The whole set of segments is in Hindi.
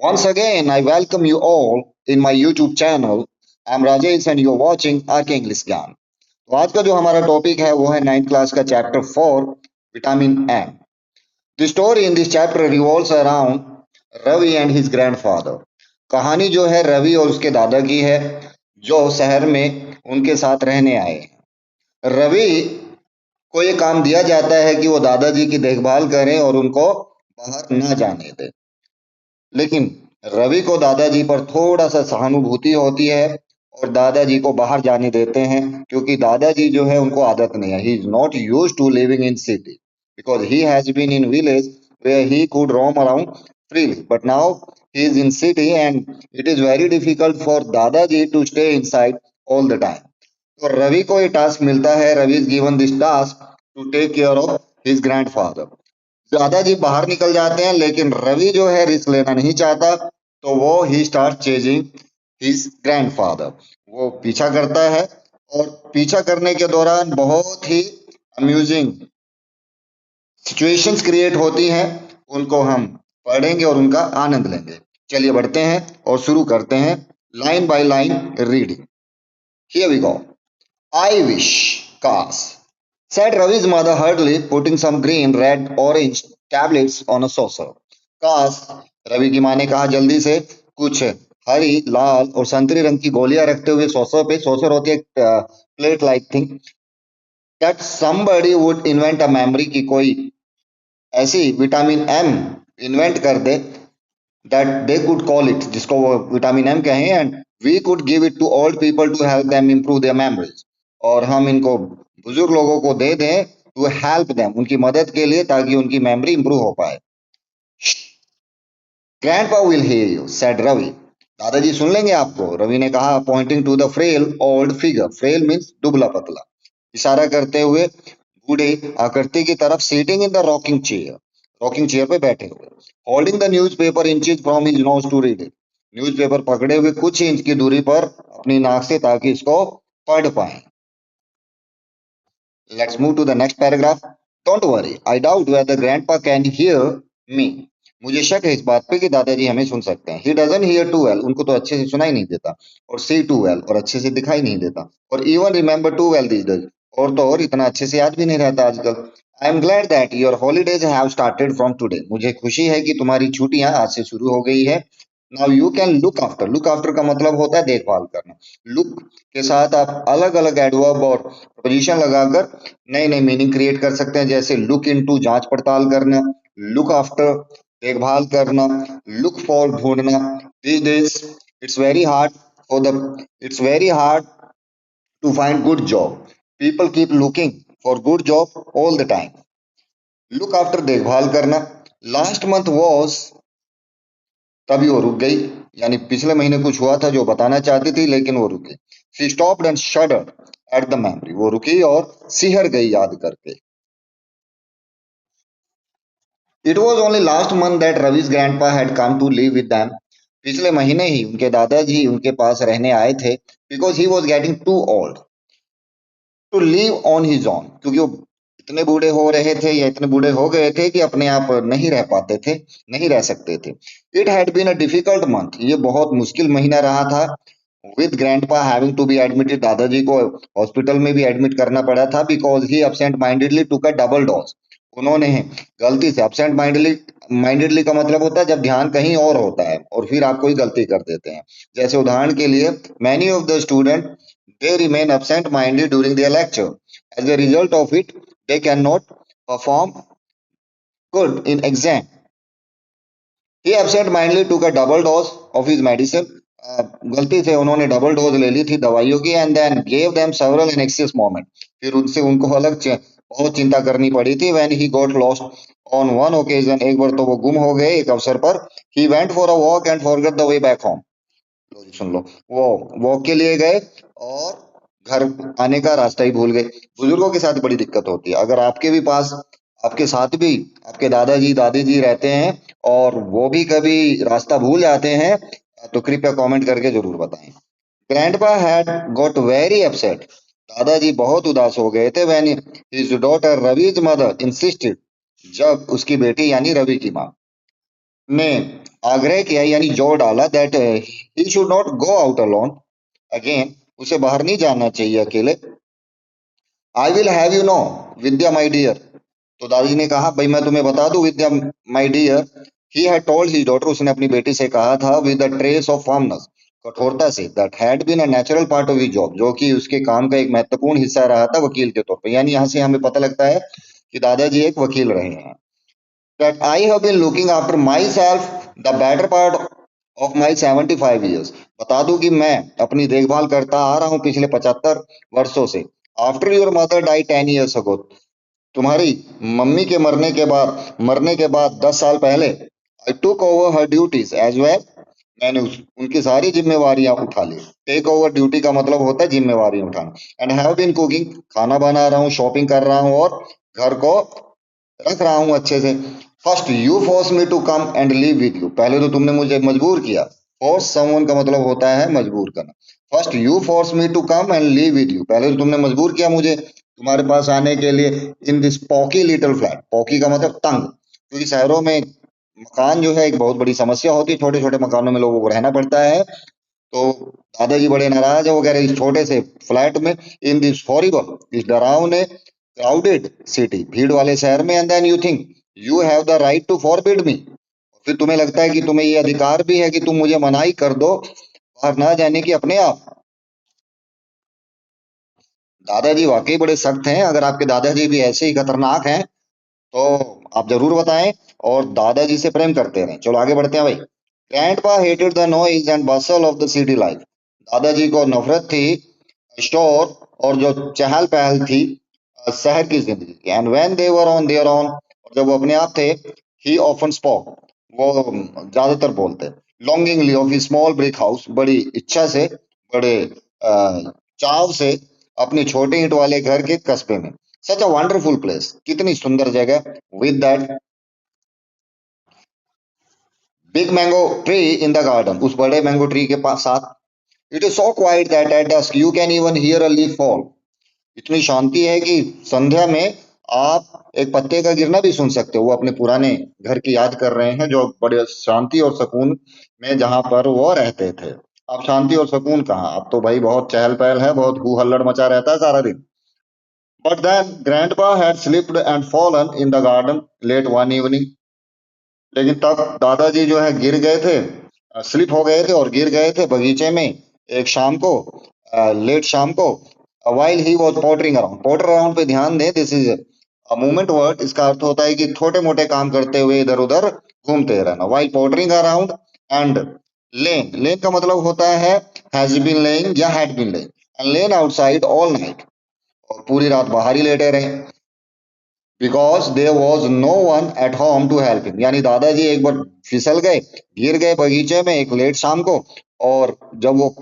Once again, I welcome you all in my YouTube channel. I'm Rajesh and you're watching RK English ज्ञान। तो आज का जो हमारा टॉपिक है वो है 9th क्लास का chapter 4 vitamin M. The story in this chapter revolves around Ravi and his grandfather. कहानी जो है रवि और उसके दादा की है जो शहर में उनके साथ रहने आए हैं। रवि को ये काम दिया जाता है कि वो दादाजी की देखभाल करें और उनको बाहर ना जाने दें। लेकिन रवि को दादाजी पर थोड़ा सा सहानुभूति होती है और दादाजी को बाहर जाने देते हैं क्योंकि दादाजी जो है उनको आदत नहीं है। He is not used to living in city because he has been in village where he could roam around freely, but now he is in city and it is very difficult for दादाजी to stay inside all the time. तो रवि को ये टास्क मिलता है, Ravi is given this task to take care of his grandfather. दादाजी बाहर निकल जाते हैं लेकिन रवि जो है रिस्क लेना नहीं चाहता, तो वो ही स्टार्ट चेजिंग हिज ग्रैंडफादर। वो पीछा करता है और पीछा करने के दौरान बहुत ही अम्यूजिंग सिचुएशंस क्रिएट होती हैं, उनको हम पढ़ेंगे और उनका आनंद लेंगे। चलिए बढ़ते हैं और शुरू करते हैं line by line reading. Here we go. I wish, Kaas, said Ravi's mother hurriedly, putting some green, red, orange tablets on a saucer. काश, रवि की माँ ने कहा जल्दी से कुछ हरी, लाल और संतरी रंग की गोलियां रखते हुए सॉसर पे, सॉसर होती है plate like thing, that somebody would invent a memory की कोई ऐसी विटामिन एम इन्वेंट कर दे that they could call it, जिसको वो विटामिन एम कहें, and we could give it to old people to help them improve their memories, और हम इनको बुजुर्ग लोगों को दे दें to help them, उनकी मदद के लिए ताकि उनकी मेमोरी इंप्रूव हो पाए। Grandpa will hear you, said Ravi. दादाजी सुन लेंगे आपको, रवि ने कहा, pointing to the frail old figure. Frail means दुबला पतला, इशारा करते हुए बूढ़े आकृति की तरफ, sitting in the rocking chair पे बैठे हुए, holding the newspaper inches from his nose to read it, newspaper पकड़े हुए कुछ इंच की दूरी पर अपनी नाक से ताकि इसको पढ़ पाए। Let's move to the next paragraph. Don't worry, I doubt whether grandpa can hear me. मुझे शक है इस बात पे कि दादाजी हमें सुन सकते हैं। He doesn't hear too well, उनको तो अच्छे से सुनाई नहीं देता, और सी टू वेल, और अच्छे से दिखाई नहीं देता, और even remember too well these days, और तो और इतना अच्छे से याद भी नहीं रहता आजकल। I am glad that your holidays have started from today. मुझे खुशी है कि तुम्हारी छुट्टियां आज से शुरू हो गई है। Now you can look after. Look after का मतलब होता है देखभाल करना। लुक के साथ आप अलग अलग एडवर्ब और पोजीशन लगाकर नई नई मीनिंग क्रिएट कर सकते हैं, जैसे लुक इनटू जांच पड़ताल करना, लुक आफ्टर देखभाल करना, लुक फॉर ढूंढना। These days it's very hard to find good job. People keep looking for good job all the time. Look after देखभाल करना। लास्ट मंथ वॉज, तभी वो रुक गई, यानी पिछले महीने कुछ हुआ था जो बताना चाहती थी लेकिन वो रुकी। She stopped and shuddered at the memory, वो रुकी और सिहर गई याद करके। It was only last month that रवि's grandpa had come to live with them. पिछले महीने ही उनके दादाजी उनके पास रहने आए थे, because he was getting too old to live on his own, क्योंकि वो इतने बूढ़े हो रहे थे या इतने बूढ़े हो गए थे कि अपने आप नहीं रह पाते थे, नहीं रह सकते थे। It had been a difficult month, ये बहुत मुश्किल महीना रहा था। With grandpa having to be admitted, दादाजी को हॉस्पिटल में भी एडमिट करना पड़ा था, because he absent mindedly took a double dose. उन्होंने गलती से, एब्सेंट माइंडेडली का मतलब होता है जब ध्यान कहीं और होता है और फिर आप कोई गलती कर देते हैं। जैसे उदाहरण के लिए, many of the student they remain absent minded during their lecture. As a result of it, they cannot perform good in exam. He absent mindedly took a double dose of his medicine. गलती से उन्होंने डबल डोज ले ली थी दवाइयों की, and then gave them several anxious moment, फिर उनसे उनको अलग बहुत चिंता करनी पड़ी थी। When he got lost on one occasion, एक बार तो वो गुम हो गए एक अवसर पर। He went for a walk and forget the way back home. लो जी सुन लो, वो वॉक के लिए गए और घर आने का रास्ता ही भूल गए। बुजुर्गों के साथ बड़ी दिक्कत होती है। अगर आपके भी पास, आपके साथ भी आपके दादाजी दादी जी रहते हैं और वो भी कभी रास्ता भूल जाते हैं, तो कृपया कमेंट करके जरूर बताएं। Grandpa had got very upset, दादाजी बहुत उदास हो गए थे। व्हेन हिज डॉटर रवि's मदर इंसिस्टेड, जब उसकी बेटी यानी रवि की माँ ने आग्रह किया यानी जोर डाला that he should not go out alone again, उसे बाहर नहीं जाना चाहिए अकेले। I will have you know Vidya my dear, तो दादी ने कहा भाई मैं तुम्हें बता दूं Vidya my dear, he had told his daughter, उसने अपनी बेटी से कहा था with the trace of firmness, कठोरता से, that had been a natural part of his job, जो कि उसके काम का एक महत्वपूर्ण हिस्सा रहा था वकील के तौर पर। यानी यहाँ से हमें पता लगता है कि दादाजी एक वकील रहे हैं। That I have been looking after my self the better part of my 75 years, बता दूं कि मैं अपनी देखभाल करता आ रहा हूँ पिछले 75 वर्षों से। After your mother die 10 years ago, तुम्हारी मम्मी के मरने के बाद 10 साल पहले, I took over her duties as well, मैंने उनकी सारी जिम्मेवारियां उठा ली। टेक ओवर ड्यूटी का मतलब होता है जिम्मेवारियां उठाना। एंड हैव बीन कुकिंग, खाना बना रहा हूँ, शॉपिंग कर रहा हूँ और घर को रख रहा हूँ अच्छे से। First you force me to come and live with you, पहले तो तुमने मुझे मजबूर किया। फोर्स समवन का मतलब होता है मजबूर करना। First you force me to come and live with you, पहले तो तुमने मजबूर किया मुझे तुम्हारे पास आने के लिए। इन दिस पॉकी लिटिल फ्लैट, पॉकी का मतलब तंग, क्योंकि शहरों में मकान जो है एक बहुत बड़ी समस्या होती है, छोटे छोटे मकानों में लोगों को रहना पड़ता है। तो दादाजी बड़े नाराज हो गए इस छोटे से फ्लैट में। इन दिस हॉरिबल, इस डरावने क्राउडेड सिटी, भीड़ वाले शहर में। And then you think you have the right to forbid me, फिर तुम्हें लगता है कि तुम्हें ये अधिकार भी है कि तुम मुझे मनाही कर दो बाहर ना जाने की अपने आप। दादाजी वाकई बड़े सख्त हैं। अगर आपके दादाजी भी ऐसे ही खतरनाक हैं तो आप जरूर बताएं और दादाजी से प्रेम करते रहें। चलो आगे बढ़ते हैं भाई। Grandpa hated the noise and Bansal of the city life, दादाजी को नफरत थी शोर और जो चहल पहल थी शहर की जिंदगी की। And when they were on their own, और जब वो अपने आप थे, ही ऑफन स्पोक, वो ज्यादातर बोलते, लॉन्गिंगली ऑफ स्मॉल ब्रिक हाउस, बड़ी इच्छा से, बड़े चाव से, अपने छोटे ईंट वाले घर के कस्बे में। सच अ वंडरफुल प्लेस, कितनी सुंदर जगह। With that big mango tree in the garden, उस बड़े मैंगो ट्री के पास साथ। It is so quiet that at dusk you can even hear a leaf fall, इतनी शांति है कि संध्या में आप एक पत्ते का गिरना भी सुन सकते हो। वो अपने पुराने घर की याद कर रहे हैं जो बड़े शांति और सुकून में जहां पर वो रहते थे। अब शांति और सुकून कहाँ, अब तो भाई बहुत चहल पहल है, बहुत हू हल्लड़ मचा रहता है सारा दिन। But then grandpa had slipped and fallen in the garden late one evening, लेकिन तब दादाजी जो है गिर गए थे, स्लिप हो गए थे और गिर गए थे बगीचे में एक शाम को, लेट शाम को। While he was pottering around, potter around पे ध्यान दें, this is a movement word, इसका अर्थ होता है कि छोटे मोटे काम करते हुए इधर उधर घूमते रहना। While pottering around and lain, lain का मतलब होता है हैज बीन लेइंग या had been laying, and lain outside all night, और पूरी रात बाहर ही लेटे रहे। Because there was no one at home to help him, यानी दादाजी एक बार फिसल गए, गिर गए बगीचे में एक लेट शाम को, और जब वो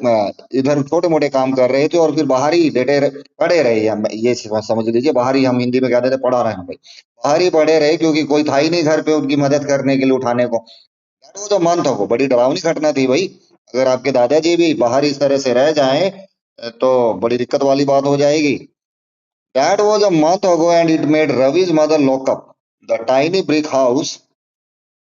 इधर छोटे मोटे काम कर रहे थे और फिर बाहर ही पड़े रहे, या ये समझ लीजिए बाहर ही, हम हिंदी में कहते थे पड़ा रहे भाई, बाहर ही पड़े रहे क्योंकि कोई था ही नहीं घर पे उनकी मदद करने के लिए उठाने को। वो तो मन था, वो बड़ी डरावनी घटना थी भाई। अगर आपके दादाजी भी बाहर इस तरह से रह जाएं तो बड़ी दिक्कत वाली बात हो जाएगी। That was a month ago and it made Ravi's mother lock up the tiny brick house,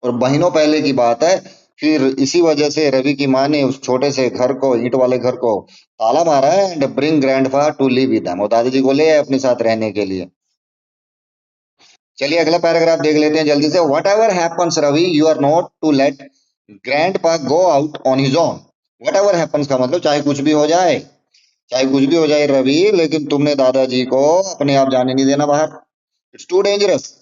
और महीनों पहले की बात है। फिर इसी वजह से रवि की माँ ने उस छोटे से घर को, ईंट वाले घर को ताला मारा है। And bring grandpa to live with them, और दादाजी को ले आए अपने साथ रहने के लिए। चलिए अगला पैराग्राफ देख लेते हैं जल्दी से। Whatever happens Ravi you are not to let grandpa go out on his own, whatever happens का मतलब चाहे कुछ भी हो जाए, चाहे कुछ भी हो जाए रवि, लेकिन तुमने दादाजी को अपने आप जाने नहीं देना बाहर। इट्स टू डेंजरस,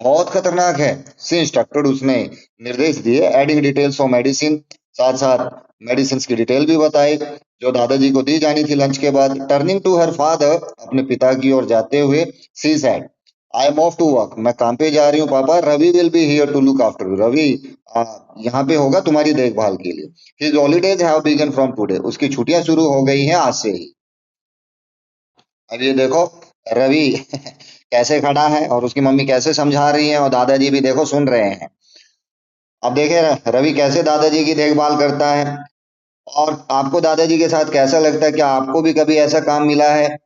बहुत खतरनाक है। सी इंस्ट्रक्टेड, उसने निर्देश दिए। एडिंग डिटेल्स ऑफ मेडिसिन, साथ साथ मेडिसिन की डिटेल भी बताई जो दादाजी को दी जानी थी लंच के बाद। टर्निंग टू हर फादर, अपने पिता की ओर जाते हुए, she said I am off to work, मैं काम पे जा रही हूँ papa. Ravi will be here to look after you, Ravi आ, यहाँ पे होगा तुम्हारी देखभाल के लिए। His holidays have begun from today, उसकी छुट्टियां शुरू हो गई हैं आज से ही। अब ये देखो रवि कैसे खड़ा है और उसकी मम्मी कैसे समझा रही है और दादाजी भी देखो सुन रहे हैं। अब देखे रवि कैसे दादाजी की देखभाल करता है। और आपको दादाजी के साथ कैसा लगता है? क्या आपको भी कभी ऐसा काम मिला है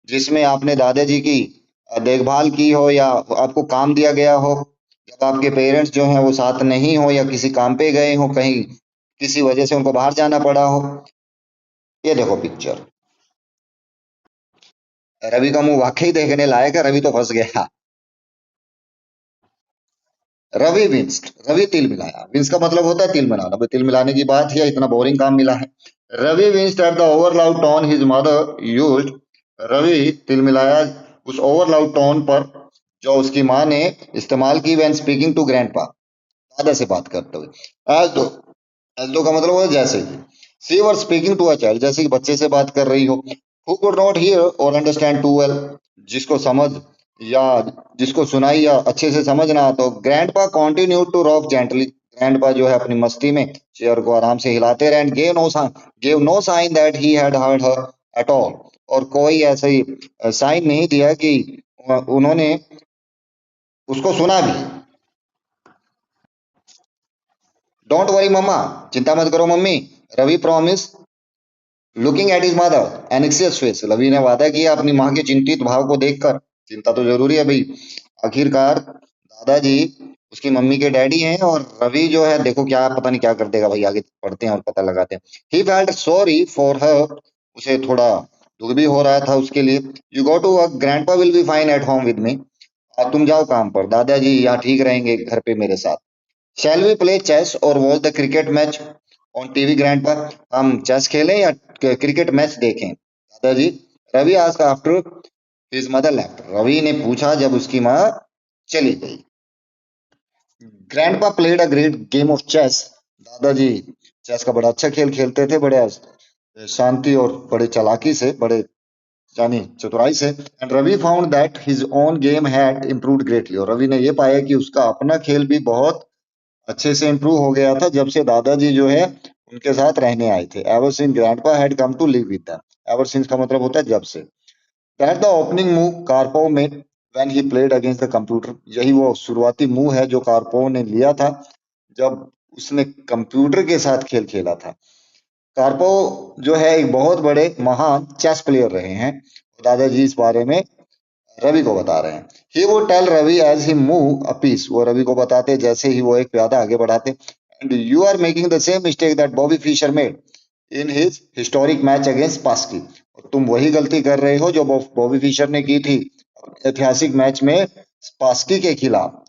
जिसमें आपने दादाजी की देखभाल की हो, या आपको काम दिया गया हो, या जब आपके पेरेंट्स जो हैं वो साथ नहीं हो या किसी काम पे गए हो, कहीं किसी वजह से उनको बाहर जाना पड़ा हो। ये देखो पिक्चर, रवि का मुंह वाकई देखने लायक है, रवि तो फंस गया। रवि विंस्ड, रवि तिल मिलाया, विंस का मतलब होता है तिल मिलाना, भाई तिल मिलाने की बात है, इतना बोरिंग काम मिला है। Ravi winced at the over loud tone his mother used, Ravi तिल मिलाया उस ओवर लाउड टोन पर जो उसकी माँ ने इस्तेमाल की व्हेन स्पीकिंग टू ग्रैंडपा, दादा से बात करते हुए। एज दो, एज दो का मतलब होता है जैसे कि, she were speaking to a child, जैसे कि बच्चे से बात कर रही हो। Who could not hear or understand too well, जिसको समझ या जिसको सुनाई या अच्छे से समझ ना, तो grandpa continue to rock gently, grandpa जो है अपनी मस्ती में चेयर को आराम से हिलाते रहे, and gave no sign that he had heard her at all, और कोई ऐसे ही साइन नहीं दिया कि उन्होंने उसको सुना भी। डोंट वरी मम्मा, चिंता मत करो mummy, Ravi promise looking at his mother anxious face, Ravi ने वादा किया अपनी माँ के चिंतित भाव को देखकर। चिंता तो जरूरी है भाई, आखिरकार दादाजी उसकी मम्मी के डैडी हैं, और रवि जो है देखो क्या पता नहीं क्या कर देगा भाई, आगे पढ़ते हैं और पता लगाते हैं। He felt sorry for her, उसे थोड़ा दुख भी हो रहा था उसके लिए। You go to work, grandpa will be fine at home with me, तुम जाओ काम पर, दादाजी यहाँ ठीक रहेंगे घर पे मेरे साथ। शैल वी प्ले चेस और watch the cricket match on TV grandpa, हम चेस खेलें या क्रिकेट मैच देखें दादाजी, Ravi asked after his mother left, Ravi ने पूछा जब उसकी माँ चली गई। Grandpa played a great game of chess, दादाजी चेस का बड़ा अच्छा खेल खेलते थे, बड़े शांति और बड़े चालाकी से, बड़े यानी चतुराई से। And Ravi found that his own game had improved greatly, और रवि ने ये पाया कि उसका अपना खेल भी बहुत अच्छे से इम्प्रूव हो गया था जब से दादाजी जो है उनके साथ रहने आए थे। Ever since grandpa had come to live with them, ever since का मतलब होता है जब से। That the opening move Karpov made when he played against the computer, यही वो शुरुआती मूव है जो कार्पोव ने लिया था जब उसने कंप्यूटर के साथ खेल खेला था। कार्पोव जो है एक बहुत बड़े महान चेस प्लेयर रहे हैं, दादाजी इस बारे में रवि को बता रहे हैं। He would tell Ravi as he move a piece, वो रवि को बताते जैसे ही वो एक प्यादा आगे बढ़ाते। And you are making the same mistake that Bobby Fischer made in his historic match against Spassky, और तुम वही गलती कर रहे हो जो बॉबी फिशर ने की थी ऐतिहासिक मैच में पास्की के खिलाफ।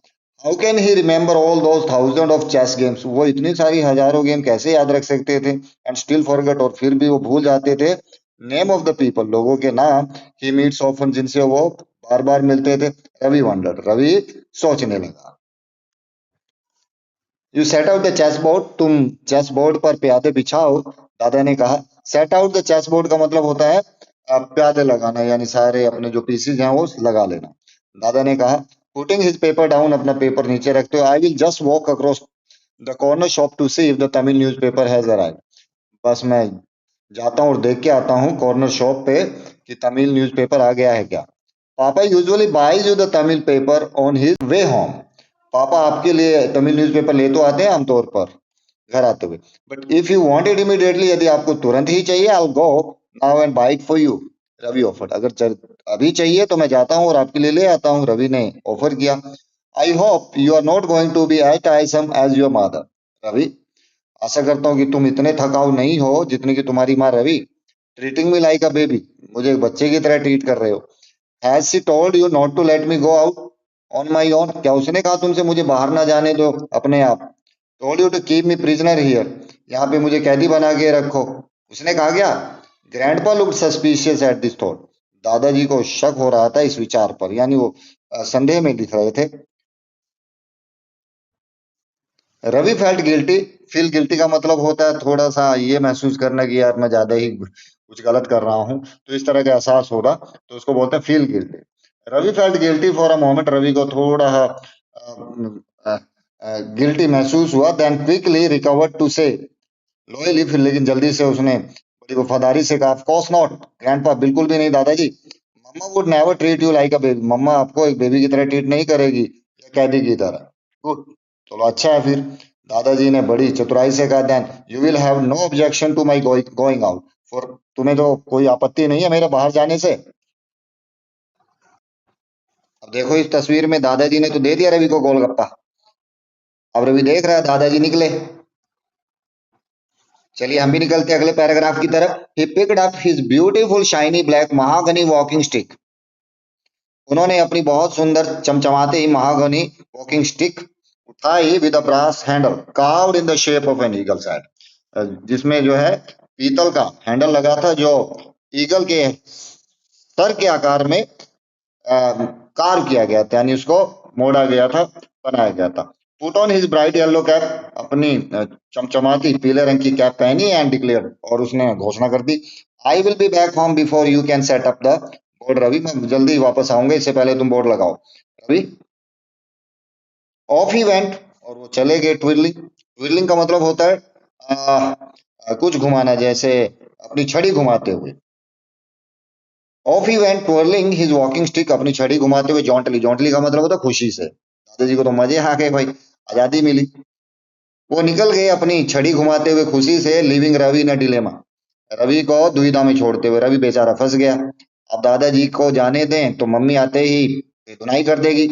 How can he remember all those thousand of chess games, वो इतनी सारी हजारों गेम कैसे याद रख सकते थे। एंड स्टिल फॉरगेट, और फिर भी वो भूल जाते थे नेम ऑफ द पीपल, लोगों के नाम। ही मीट्स ऑफन, जिनसे वो बार बार मिलते थे। रवि वंडर, रवि सोचने लगा। You set out the chess board, तुम चेस बोर्ड पर प्यादे बिछाओ, दादा ने कहा। Set out the chess board का मतलब होता है प्यादे लगाना, यानी सारे अपने जो पीसीज हैं वो लगा लेना, दादा ने कहा। पुटिंग हिज पेपर डाउन, अपना पेपर नीचे रखते हो। I will just walk across the corner shop to see if the Tamil news paper has arrived, बस मैं जाता हूँ और देख के आता हूँ कॉर्नर शॉप पे कि तमिल न्यूज़पेपर आ गया है क्या। पापा usually buys you the Tamil paper on his way home, पापा आपके लिए तमिल न्यूज़पेपर ले तो आते हैं आमतौर पर घर आते हुए। But if you want it immediately, यदि आपको तुरंत ही चाहिए, I will go now and buy it for you, Ravi offered, अगर अभी चाहिए तो मैं जाता हूँ और आपके लिए ले आता हूँ, रवि ने ऑफर किया। I hope you are not going to be as tiresome as your mother, Ravi आशा करता हूँ कि तुम इतने थकाऊ नहीं हो जितने की तुम्हारी माँ Ravi. Treating me like a baby, मुझे एक बच्चे की तरह ट्रीट कर रहे हो। Has she told you not to let me go out on my own, क्या उसने कहा तुमसे मुझे बाहर ना जाने दो अपने आप। Told you to keep me prisoner here, यहाँ पे मुझे कैदी बना के रखो, उसने कहा क्या। Grandpa looked suspicious at this thought, दादाजी को शक हो रहा था इस विचार पर, यानी वो संदेह में दिख रहे थे। Ravi felt guilty, feel guilty का मतलब होता है थोड़ा सा ये महसूस करना कि यार मैं ज्यादा ही कुछ गलत कर रहा हूँ, तो इस तरह का एहसास होगा तो उसको बोलते हैं feel guilty. Ravi felt guilty for a moment, Ravi को थोड़ा गिल्टी महसूस हुआ, then quickly recovered to say loyally, फिर लेकिन जल्दी से उसने बड़ी वफादारी से कहा, ऑफ कोर्स नॉट ग्रैंडपा, बिल्कुल भी नहीं दादाजी। Mama would never treat you like a baby, mama आपको एक बेबी की तरह ट्रीट नहीं करेगी या कैदी की तरह। गुड, चलो अच्छा है फिर, दादाजी ने बड़ी चतुराई से कहा। Then you will have no objection to my going out for, तुम्हें तो कोई आपत्ति नहीं है मेरे बाहर जाने से। अब देखो इस तस्वीर में दादाजी ने तो दे दिया रवि को गोलगप्पा, अब रवि देख रहा है दादाजी निकले। चलिए हम भी निकलते हैं अगले पैराग्राफ की तरफ। He picked up his beautiful shiny black mahogany walking stick. उन्होंने अपनी बहुत सुंदर चमचमाते ही महागनी वॉकिंग स्टिक उठाई with a brass handle carved in the shape of an eagle head, जिसमें जो है पीतल का हैंडल लगा था जो ईगल के सर के आकार में कार्व किया गया था, यानी उसको मोड़ा गया था, बनाया गया था। Put on his bright yellow cap, अपनी चमचमाती पीले रंग की कैप पहनी एंड डिक्लेयर, और उसने घोषणा कर दी, I will be back home before you can set up the board. Ravi मैं जल्दी वापस आऊंगा, इससे पहले तुम बोर्ड लगाओ। रवि ऑफ ही वेंट, और वो चले गए ट्विरलिंग। ट्विरलिंग का मतलब होता है कुछ घुमाना, जैसे अपनी छड़ी घुमाते हुए। Off he went twirling his walking stick, अपनी छड़ी घुमाते हुए जॉन्टली। जॉन्टली का मतलब होता है खुशी से। दादाजी को तो मजे आ गए भाई, आजादी मिली। वो निकल गए अपनी छड़ी घुमाते हुए खुशी से, leaving Ravi in dilemma, Ravi को दुविधा में छोड़ते हुए। रवि बेचारा फंस गया। अब दादाजी को जाने दें तो मम्मी आते ही धुनाई कर देगी,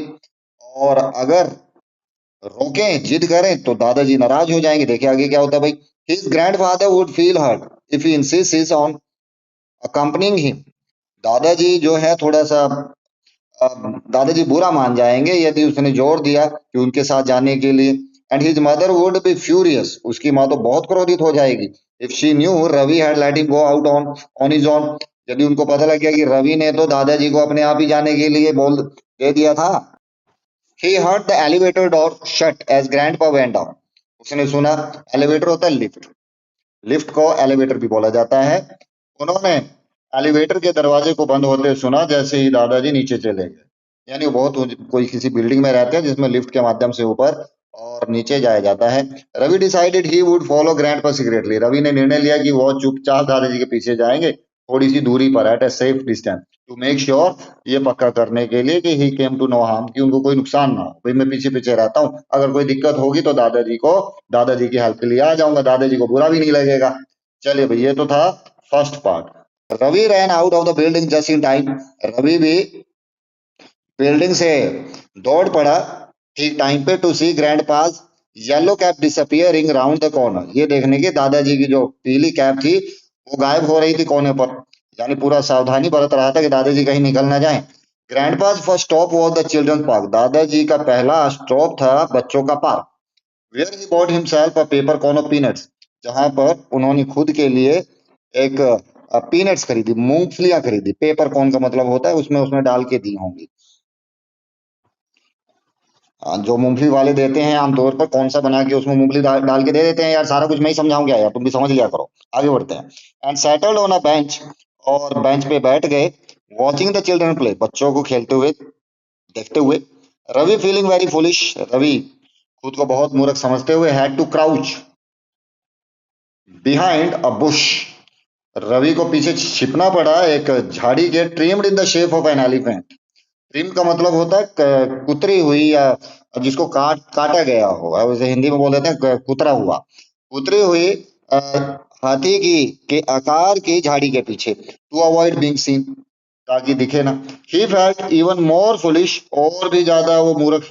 और अगर रोकें जिद करें तो दादाजी नाराज हो जाएंगे। देखिए आगे क्या होता है भाई। His grandfather would feel hurt if he insist on accompanying him. दादाजी जो है थोड़ा सा दादाजी बुरा मान जाएंगे यदि उसने जोर दिया कि उनके साथ जाने के लिए। And his mother would be furious, उसकी माँ तो बहुत क्रोधित हो जाएगी। If she knew Ravi had let him go out on his own, यदि उनको पता लग गया कि रवि ने तो दादाजी को अपने आप ही जाने के लिए बोल दे दिया था। He heard the elevator door shut as grandpa went down, उसने सुना, एलिवेटर होता है लिफ्ट, लिफ्ट को एलिवेटर भी बोला जाता है। उन्होंने एलिवेटर के दरवाजे को बंद होते सुना जैसे ही दादाजी नीचे चले गए। यानी वो बहुत कोई किसी बिल्डिंग में रहते हैं जिसमें लिफ्ट के माध्यम से ऊपर और नीचे जाया जाता है। Ravi decided he would follow grandpa secretly, Ravi ने निर्णय लिया कि वो चुपचाप दादाजी के पीछे जाएंगे, थोड़ी सी दूरी पर, at a safe distance, to make sure, ये पक्का करने के लिए कि he came to no harm, कि उनको कोई नुकसान ना हो। भाई मैं पीछे पीछे रहता हूँ, अगर कोई दिक्कत होगी तो दादाजी की हेल्प के लिए आ जाऊंगा, दादाजी को बुरा भी नहीं लगेगा। चलिए भाई, ये तो था first part. Ravi ran out of the building just in time, Ravi भी बिल्डिंग से दौड़ पड़ा ठीक टाइम पे, to see grandpa's yellow cap disappearing round the corner, ये देखने की दादाजी की जो पीली कैप थी वो गायब हो रही थी कोने पर। यानी पूरा सावधानी बरत रहा था कि दादाजी कहीं निकल ना जाए। Grandpa's first stop was the children park, दादाजी का पहला स्टॉप था बच्चों का park. Where he bought himself a paper cone of peanuts, जहां पर उन्होंने खुद के लिए एक पीनट्स खरीदी, मूंगफलियां खरीदी। पेपर कॉर्न का मतलब होता है उसमें उसमें डाल के दी होंगी। जो मूंगफली वाले देते हैं आमतौर पर, कौन सा बना के उसमें मूंगफली डाल के दे देते हैं। यार सारा कुछ मैं ही समझाऊं क्या यार, तुम भी समझ लिया करो। आगे बढ़ते हैं। And settled on a bench, और बेंच पे बैठ गए। वॉचिंग द चिल्ड्रन प्ले, बच्चों को खेलते हुए देखते हुए। Ravi feeling very foolish, Ravi खुद को बहुत मूर्ख समझते हुए, had to crouch behind a bush, Ravi को पीछे छिपना पड़ा एक झाड़ी के, trimmed in the shape of an elephant. Trim का मतलब होता है कुतरी हुई, या जिसको काटा गया हो, वैसे हिंदी में बोल देते हैं कुतरा हुआ, कुतरी हुई अ, हाथी की के आकार की झाड़ी के पीछे, टू अवॉइड बीइंग सीन, ताकि दिखे ना। He felt even more foolish, और भी ज्यादा वो मूर्ख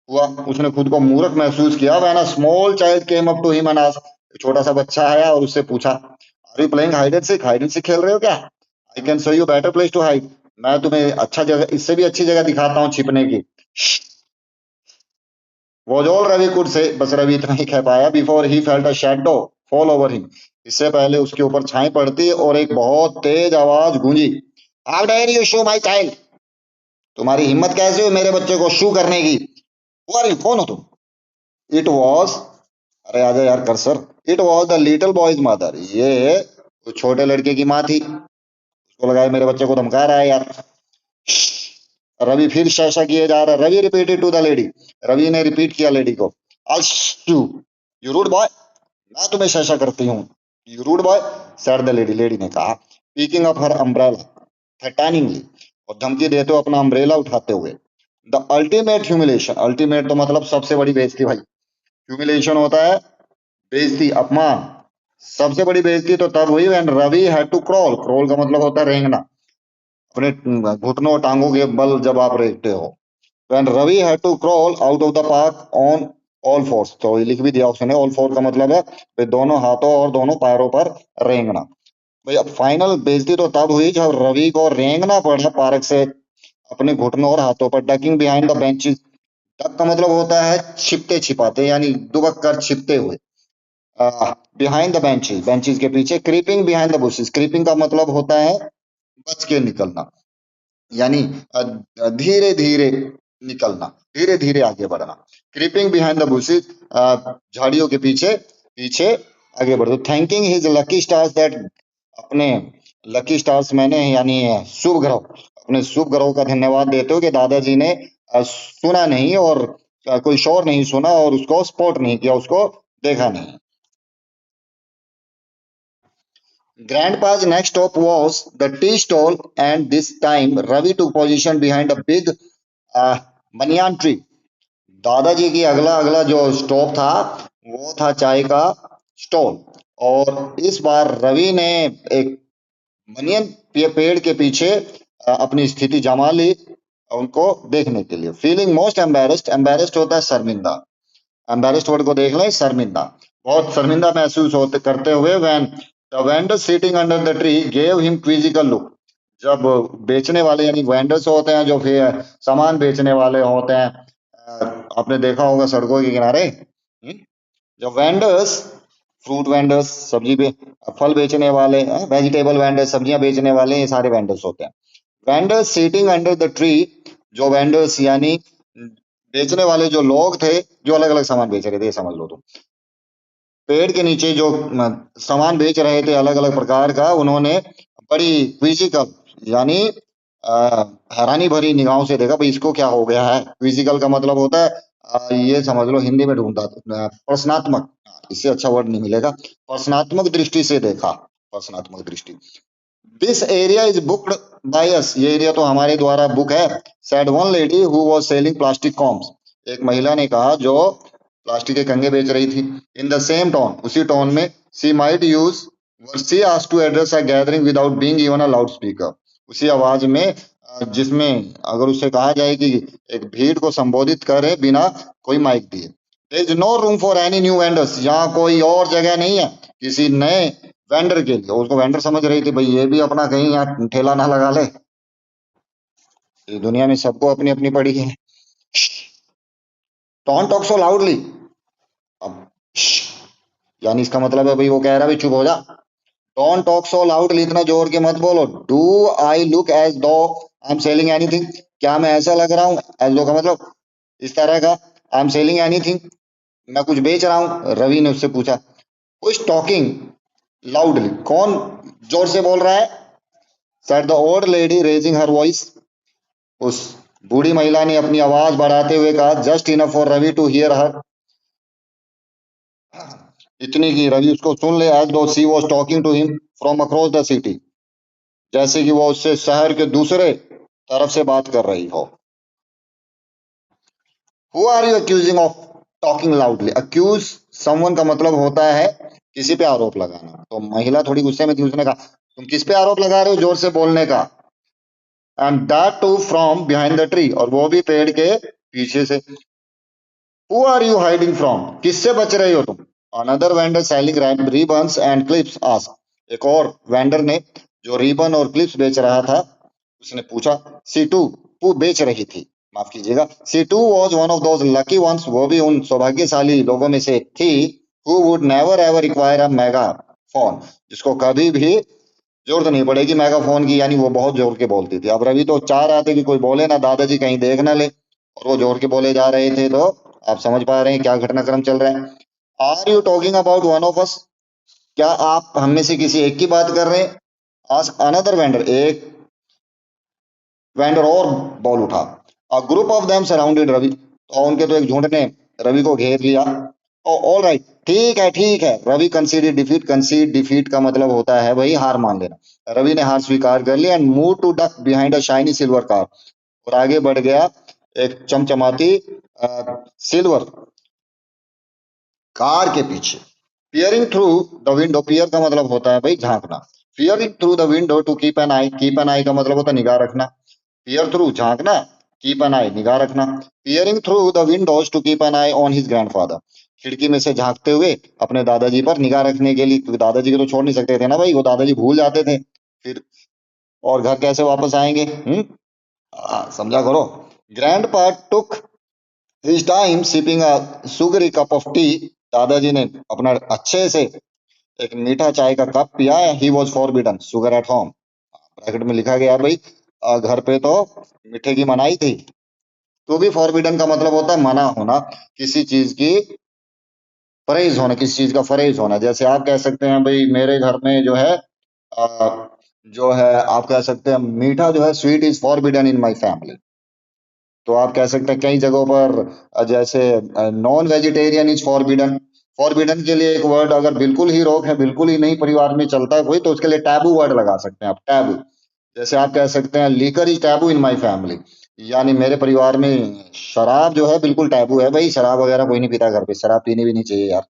हुआ, उसने खुद को मूर्ख महसूस किया। When a small child came up to him and asked, छोटा सा बच्चा आया और उससे पूछा, are you playing hide and seek, hide and seek खेल रहे हो क्या? I can show you better place to hide, मैं तुम्हें अच्छा जगह, इससे भी अच्छी जगह दिखाता हूँ छिपने की। Was all Ravi could say, बस रवि इतना ही कह पाया। Before he felt a shadow fall over him, इससे पहले उसके ऊपर छाई पड़ती और एक बहुत तेज आवाज गूंजी, how dare you show my child, तुम्हारी हिम्मत कैसे हुई मेरे बच्चे को शू करने की? Who are you? कौन हो तुम? इट वॉज, अरे आजा यार कर sir, it was the little boys mother, ये तो छोटे लड़के की माँ थी। उसको लगा मेरे बच्चे को धमका रहा है यार। रवि फिर शैशा किए जा रहा है। Ravi repeated to the lady, Ravi ने रिपीट किया लेडी को, यू यू रूड बॉय, मैं तुम्हें शैशा करती हूँ, you rude boy, said the lady, lady ने कहा, picking up her umbrella threateningly, और धमकी देते हो अपना अम्ब्रेला उठाते हुए। द अल्टीमेट ह्यूमिलेशन, अल्टीमेट तो मतलब सबसे बड़ी बेइज्जती भाई, ह्यूमिलेशन होता है बेइज्जती, अपमान। सबसे बड़ी बेइज्जती तो तब हुई when Ravi had to crawl, crawl का मतलब होता है रेंगना, अपने घुटनों टांगों के बल जब आप रेंगते हो। When Ravi had to crawl out of the park on all fours, तो ये लिख भी दिया उसने, ऑल फोर का मतलब है भाई दोनों हाथों और दोनों पैरों पर रेंगना। भाई अब फाइनल बेइज्जती तो तब हुई जब रवि को रेंगना पड़ा पार्क से अपने घुटनों और हाथों पर, ducking behind the benches. Duck का मतलब होता है छिपते छिपाते, यानी दुबक कर छिपते हुए। बिहाइंड द बेंचेस, बेंचेस के पीछे। Creeping behind the bushes, creeping का मतलब होता है बच के निकलना, यानी धीरे धीरे निकलना, धीरे धीरे आगे बढ़ना। क्रीपिंग बिहाइंड द बुशेस, झाड़ियों के पीछे पीछे आगे बढ़ो। Thanking his lucky stars that, अपने लकी स्टार्स मैंने यानी शुभ ग्रह, अपने शुभ ग्रहों का धन्यवाद देते हो कि दादाजी ने सुना नहीं और कोई शोर नहीं सुना और उसको स्पॉट नहीं किया, उसको देखा नहीं। Grandpa's next stop was the tea stall, and this time Ravi took position behind a big banyan tree. दादाजी की अगला अगला जो स्टॉप था वो था चाय का स्टॉल, और इस बार रवि ने एक बनियन पेड़ के पीछे अपनी स्थिति जमा ली उनको देखने के लिए। फीलिंग मोस्ट एम्बेरस्ड, एम्बेरस्ड होता है शर्मिंदा, एम्बेरस्ड वर्ड को देख लें, शर्मिंदा, बहुत शर्मिंदा महसूस होते करते हुए, when the vendor sitting under the tree gave him क्विजिकल look. जब बेचने वाले यानी वेंडर्स होते हैं जो फिर सामान बेचने वाले होते हैं, आपने देखा होगा सड़कों के किनारे, जो वेंडर्स, फ्रूट वेंडर्स, सब्जी बे फल बेचने वाले, वेजिटेबल वेंडर्स, सब्जियां बेचने वाले, ये सारे वेंडर्स होते हैं। Vendors sitting under the tree, जो वेंडर्स यानी बेचने वाले जो लोग थे जो अलग अलग सामान बेच रहे थे, ये समझ लो तुम, पेड़ के नीचे जो सामान बेच रहे थे अलग अलग प्रकार का, उन्होंने बड़ी क्विजिकल यानी हैरानी भरी निगाहों से देखा, भाई इसको क्या हो गया है। क्विजिकल का मतलब होता है ये समझ लो हिंदी में ढूंढा प्रश्नात्मक, इससे अच्छा वर्ड नहीं मिलेगा, प्रश्नात्मक दृष्टि से देखा, प्रश्नात्मक दृष्टि। This area is booked by us, ये एरिया तो हमारे द्वारा बुक है। Said one lady who was selling plastic combs, एक महिला ने कहा जो प्लास्टिक के कंगे बेच रही थी। इन द सेम टोन, उसी टोन में, she might use, she asked to address a gathering without being even a loud speaker, उसी आवाज में जिसमें अगर उससे कहा जाए कि एक भीड़ को संबोधित करे बिना कोई माइक दिए। There is no room for any new vendors, यहाँ कोई और जगह नहीं है किसी नए वेंडर के लिए। उसको वेंडर समझ रही थी, भाई ये भी अपना कहीं यहाँ ठेला ना लगा ले, इस दुनिया में सबको अपनी अपनी पड़ी है। डोंट टॉक सो लाउडली, अब यानी इसका मतलब है भाई वो कह रहा है भाई चुप हो जा। डोंट टॉक सो लाउडली, इतना जोर के मत बोलो। डू आई लुक एज दो आई एम सेलिंग एनीथिंग, क्या मैं ऐसा लग रहा हूँ, एज दो का मतलब इस तरह का, आई एम सेलिंग एनीथिंग, मैं कुछ बेच रहा हूँ। रवि ने उससे पूछा, कुछ टॉकिंग लाउडली, कौन जोर से बोल रहा है। Said the old lady raising her voice, उस बूढ़ी महिला ने अपनी आवाज बढ़ाते हुए कहा, just enough for Ravi to hear her, इतनी की रवि उसको सुन ले, as though she was talking to him from across the city, जैसे कि वो उससे शहर के दूसरे तरफ से बात कर रही हो। Who are you accusing of talking loudly, accuse someone का मतलब होता है किसी पे आरोप लगाना, तो महिला थोड़ी गुस्से में थी, उसने कहा तुम किस पे आरोप लगा रहे हो जोर से बोलने का, and that too from behind the tree, और वो भी पेड़ के पीछे से। Who are you hiding from, किससे बच रहे हो तुम। Another vendor selling ribbons and clips asked, एक और वेंडर ने जो रिबन और क्लिप्स बेच रहा था उसने पूछा। सी टू, वो बेच रही थी, माफ कीजिएगा, she too was one of those lucky ones, वो भी उन सौभाग्यशाली लोगों में से थी, who would never ever require a megaphone, जिसको कभी भी जरूरत नहीं पड़ेगी मेगाफोन की, यानी वो बहुत जोर के बोलती थी। अब रवि तो चाह रहा था कि कोई बोले ना, दादाजी कहीं देख ना ले, और वो जोर के बोले जा रहे थे, तो आप समझ पा रहे हैं क्या घटनाक्रम चल रहा है। Are you talking about one of us, क्या आप हम में से किसी एक की बात कर रहे हैं। आज अनदर वेंडर, एक वेंडर और बोल उठा। A group of them surrounded Ravi, तो उनके तो एक झुंड ने रवि को घेर लिया। ओ ऑल राइट, ठीक है ठीक है, Ravi consider defeat, concede defeat का मतलब होता है भाई हार मान लेना। रवि ने हार स्वीकार कर लिया, and move to duck behind a shiny silver car, और आगे बढ़ गया एक चमचमाती सिल्वर कार के पीछे। Peering through the window, peer का मतलब होता है भाई झांकना, peering through the window to keep an eye, keep an eye का मतलब होता है निगाह रखना, पियर थ्रू झांकना, कीप एन आई, निगाह रखना। Peering through the windows to keep an eye on his grandfather, खिड़की में से झांकते हुए अपने दादाजी पर निगाह रखने के लिए, क्योंकि दादाजी को तो छोड़ नहीं सकते थे ना भाई, वो दादाजी भूल जाते थे फिर, और घर कैसे वापस आएंगे। समझा करो। Grandpa took his time sipping a sugary cup of tea, दादाजी ने अपना अच्छे से एक मीठा चाय का कप पिया। He was forbidden sugar at home, bracket में लिखा गया भाई घर पे तो मीठे की मनाही थी। तो भी फॉरबिडन का मतलब होता है मना होना, किसी चीज की परहेज होना, किसी चीज का परहेज होना। जैसे आप कह सकते हैं भाई मेरे घर में जो है जो है आप कह सकते हैं मीठा जो है sweet is forbidden in my family. तो आप कह सकते हैं कई जगहों पर जैसे non vegetarian is forbidden. Forbidden के लिए एक वर्ड अगर बिल्कुल ही रोक है, बिल्कुल ही नहीं परिवार में चलता है कोई, तो उसके लिए टैबू वर्ड लगा सकते हैं आप, टैबू। जैसे आप कह सकते हैं liquor is taboo in my family, यानी मेरे परिवार में शराब जो है बिल्कुल टैबू है भाई, शराब वगैरह कोई नहीं पीता घर पे, शराब पीनी भी नहीं चाहिए यार।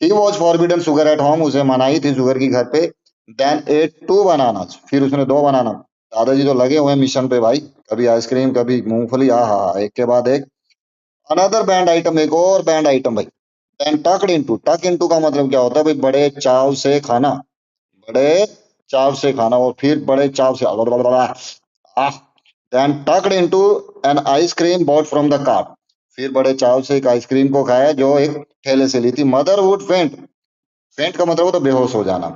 He was forbidden sugar at home, उसे मनाही थी शुगर की घर पे। देन एट टू बनाना, फिर उसने दो बनाना। दादाजी तो लगे हुए हैं मिशन पे भाई, कभी आइसक्रीम कभी मूंगफली, एक के बाद एक। अनदर बैंड आइटम, एक और बैंड आइटम भाई। देन टक इनटू का मतलब क्या होता है भाई, बड़े चाव से खाना, बड़े चाव से खाना, और फिर बड़े चाव से आह। Then tucked into an ice cream bought from the cart, फिर बड़े चाव से एक आइसक्रीम को खाया जो एक ठेले से ली थी। मदर वुड फेंट, फेंट का मतलब होता है बेहोश हो जाना,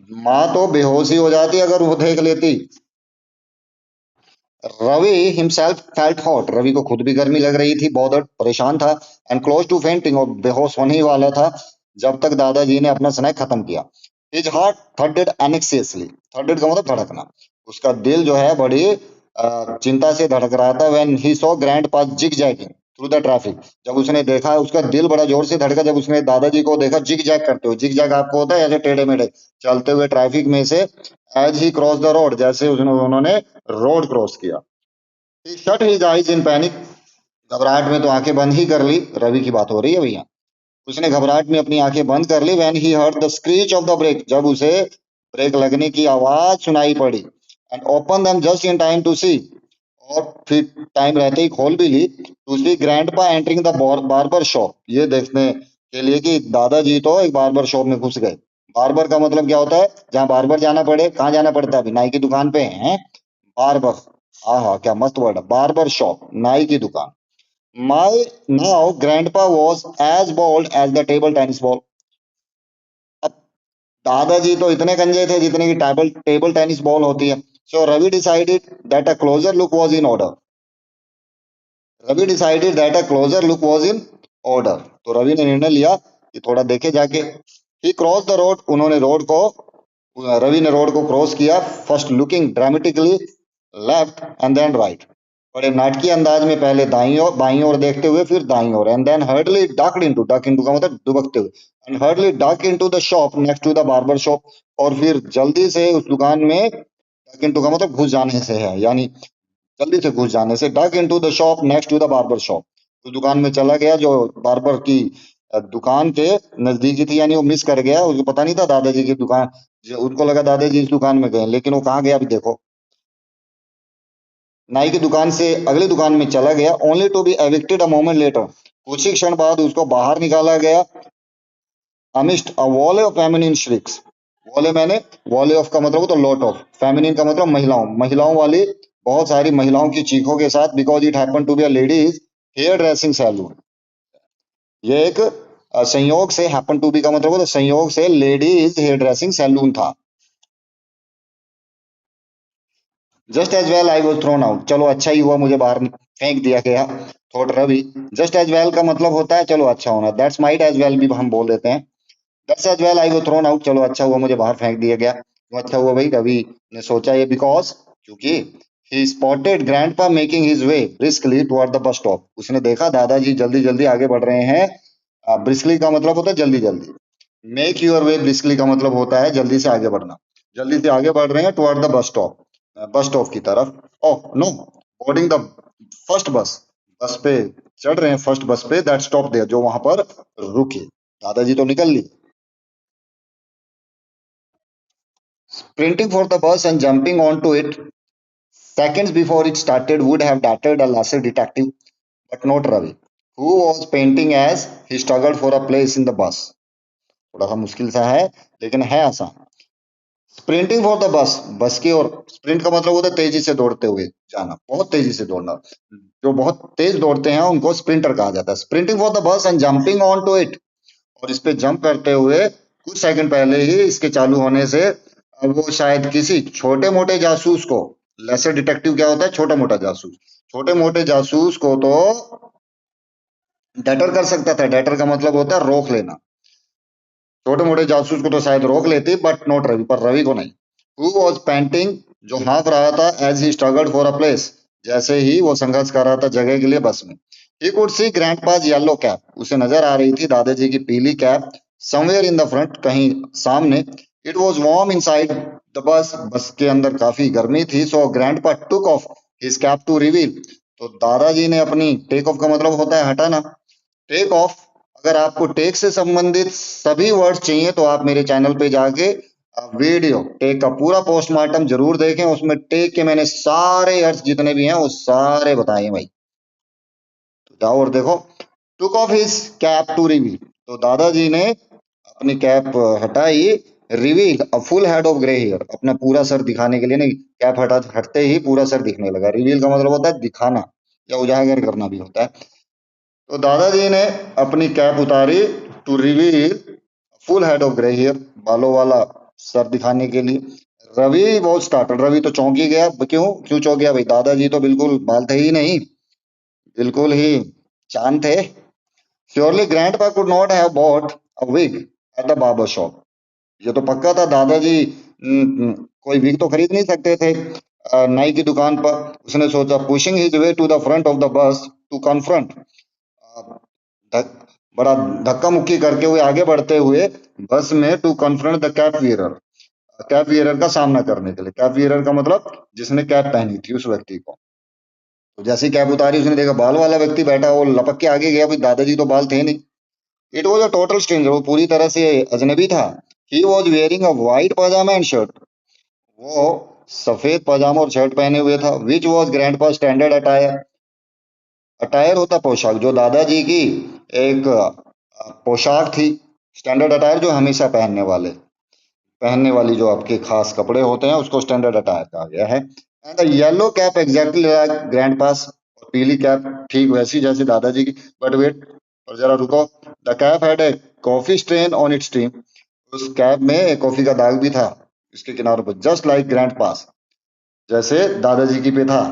माँ तो बेहोश ही हो जाती अगर वो देख लेती। Ravi himself felt hot, Ravi को खुद भी गर्मी लग रही थी, बॉदर्ड परेशान था, एंड क्लोज टू फेंटिंग, और बेहोश होने ही वाला था जब तक दादाजी ने अपना स्नैक खत्म किया। हिज हार्ट थर्डेड एनेक्सियसली, थर्डेड का मतलब धड़कना, उसका दिल जो है बड़ी चिंता से धड़क रहा था। When he saw grandpa's zigzagging through the traffic, जब उसने देखा, उसका दिल बड़ा जोर से धड़का जब उसने दादाजी को देखा जिग जैग करते हुए। जिग जैग आपको होता है ऐसे टेढ़े मेढ़े चलते हुए ट्रैफिक में से, as he cross the road, जैसे उन्होंने रोड क्रॉस किया। He shut his eyes in panic, घबराहट में तो आंखें बंद ही कर ली, रवि की बात हो रही है भैया। उसने घबराहट में अपनी आंखें बंद कर ली। When he heard the screech of the brake, जब उसे ब्रेक लगने की आवाज सुनाई पड़ी। And open them just in time to see, और फिर टाइम रहते ही खोल भी ली। दूसरी grandpa entering the barber shop, ये देखने के लिए कि दादाजी तो एक बार्बर शॉप में घुस गए। बार्बर का मतलब क्या होता है, जहाँ बार्बर जाना पड़े, कहाँ जाना पड़ता है अभी, नाई की दुकान पे हैं। बार्बर, हाँ हाँ क्या मस्त वर्ड है, बार्बर शॉप, नाई की दुकान। My now grandpa was as bold as the table tennis ball, अब दादाजी तो इतने गंजे थे जितने की टेबल टेबल टेनिस बॉल होती है। So Ravi decided that a closer look was in order, Ravi decided that a closer look was in order, तो रवि ने निर्णय लिया कि थोड़ा देखे जाके। ही क्रॉस द रोड, उन्होंने रोड को, रवि ने रोड को क्रॉस किया। First looking dramatically left and then right, बड़े नाटकीय अंदाज में पहले दाईं ओर बाईं ओर देखते हुए फिर दाईं ओर। And then hurriedly duck into, duck into का मतलब दुबकते हुए, and hurriedly duck into the shop next to the barber shop, और फिर जल्दी से उस दुकान में, डक इनटू का मतलब घुस जाने से है, यानी जल्दी से घुस जाने से। Duck into the shop next to the barber shop, उस दुकान में चला गया जो बार्बर की दुकान के नजदीकी थी, यानी वो मिस कर गया, उसको पता नहीं था दादाजी की दुकान, उनको लगा दादाजी इस दुकान में गए, लेकिन वो कहाँ गया अभी देखो। नाई की दुकान से अगली दुकान में चला गया, only to be evicted a moment later, कुछ ही क्षण बाद उसको बाहर निकाला गया। Amidst a volley of feminine shrieks, volley मैंने, वॉले ऑफ का मतलब तो लॉट ऑफ, फेमिनिन का मतलब महिलाओं, महिलाओं वाली बहुत सारी महिलाओं की चीखों के साथ। Because it happen to be a ladies hair dressing salon, ये एक संयोग से, हैपन टू बी का मतलब तो संयोग से लेडीज हेयर ड्रेसिंग सैलून था। Just as well I was thrown out, चलो अच्छा ही हुआ मुझे बाहर फेंक दिया गया, thought Ravi. Just as well का मतलब होता है चलो अच्छा होना, दैट्स माइट एज वेल भी हम बोल देते हैं। That's as well I was thrown out, चलो अच्छा हुआ मुझे बाहर फेंक दिया गया, क्यों अच्छा हुआ भाई, रवि ने सोचा ये, बिकॉज क्योंकि he spotted grandpa making his way briskly toward the bus stop, उसने देखा दादाजी जल्दी जल्दी आगे बढ़ रहे हैं। ब्रिस्कली का मतलब होता है जल्दी जल्दी, मेक यूर वे ब्रिस्कली का मतलब होता है जल्दी से आगे बढ़ना, जल्दी से आगे बढ़ रहे हैं toward the bus stop, bus stop की तरफ। Oh no, boarding the first bus, bus पे चढ़ रहे हैं, फर्स्ट बस पे दैट स्टॉप देयर, जो वहां पर रुकी। दादाजी तो निकल ली। Sprinting for the bus and jumping on to it, seconds before it started would have dated a lesser detective, but not Ravi, who was painting as he struggled for a place in the bus. थोड़ा सा मुश्किल सा है लेकिन है आसान. स्प्रिंटिंग फॉर द बस, बस की ओर. स्प्रिंट का मतलब होता है तेजी से दौड़ते हुए जाना, बहुत तेजी से दौड़ना. जो बहुत तेज दौड़ते हैं उनको स्प्रिंटर कहा जाता है. Sprinting for the bus and jumping on to it, और इस पे जंप करते हुए कुछ सेकंड पहले ही इसके चालू होने से वो शायद किसी छोटे मोटे जासूस को, लेसर डिटेक्टिव क्या होता है, छोटा मोटा जासूस, छोटे मोटे जासूस को तो डेटर कर सकता था. डेटर का मतलब होता है रोक लेना. छोटे मोटे जासूस को तो शायद रोक लेती, बट नॉट रवि, पर रवि को नहीं. हु वॉज पेंटिंग, जो हाँफ रहा था, as he struggled for a place, जैसे ही वो संघर्ष कर रहा था जगह के लिए बस में. He could see grandpa's yellow cap, उसे नजर आ रही थी दादाजी की पीली cap. Somewhere in the front, कहीं सामने. It was warm inside the bus, bus के अंदर काफी गर्मी थी. So grandpa took off his cap to reveal, तो दादाजी ने अपनी, टेक ऑफ का मतलब होता है हटाना, टेक ऑफ. अगर आपको टेक से संबंधित सभी वर्ड्स चाहिए तो आप मेरे चैनल पे जाके वीडियो टेक का पूरा पोस्टमार्टम जरूर देखें. उसमें टेक के मैंने सारे अर्थ जितने भी हैं वो सारे बताए हैं भाई, तो जाओ और देखो. Took off his cap to reveal, तो दादाजी ने अपनी कैप हटाई. Reveal a full head of grey hair, अपना पूरा सर दिखाने के लिए. नहीं, कैप हटते ही पूरा सर दिखने लगा. रिवील का मतलब होता है दिखाना या उजागर करना भी होता है. तो दादाजी ने अपनी कैप उतारी, to reveal full head of grey hair, बालों वाला सर दिखाने के लिए. रवि वो स्टार्टर, रवि तो चौंक ही गया. क्यों क्यों चौंक गया भाई, दादाजी तो बिल्कुल बाल थे ही नहीं, बिल्कुल ही चांद थे. Surely grandpa could not have bought a wig at the barber shop, ये तो पक्का था दादाजी कोई विग तो खरीद नहीं सकते थे नाई की दुकान पर. उसने सोचा. Pushing his way to the front of the bus to confront, धक, बड़ा धक्का मुक्की करके हुए आगे बढ़ते हुए बस में, to confront the cap wearer, cap wearer का सामना करने के लिए. कैप वियरर का मतलब जिसने कैप पहनी थी उस व्यक्ति को. तो जैसे ही कैप उतारी उसने देखा बाल वाला व्यक्ति बैठा, वो लपक के आगे गया. भाई दादाजी तो बाल थे नहीं. It was a total stranger, वो पूरी तरह से अजनबी था. He was wearing a white pyjama and shirt, वो सफेद पजामा और शर्ट पहने हुए था. Which was grandpa's standard attire, attire होता पोशाक, जो दादाजी की एक पोशाक थी. स्टैंडर्ड अटायर जो हमेशा पहनने वाली जो आपके खास कपड़े होते हैं उसको स्टैंडर्ड अटायर कहा गया है. And the yellow cap exactly like grandpa's, पीली कैप ठीक वैसी जैसे दादाजी की. बट वेट, और जरा रुको. The cap had a coffee strain on it's trim, उस कैप में एक कॉफी का दाग भी था इसके किनारों पर, जस्ट लाइक ग्रैंड पास, जैसे दादाजी की पे था.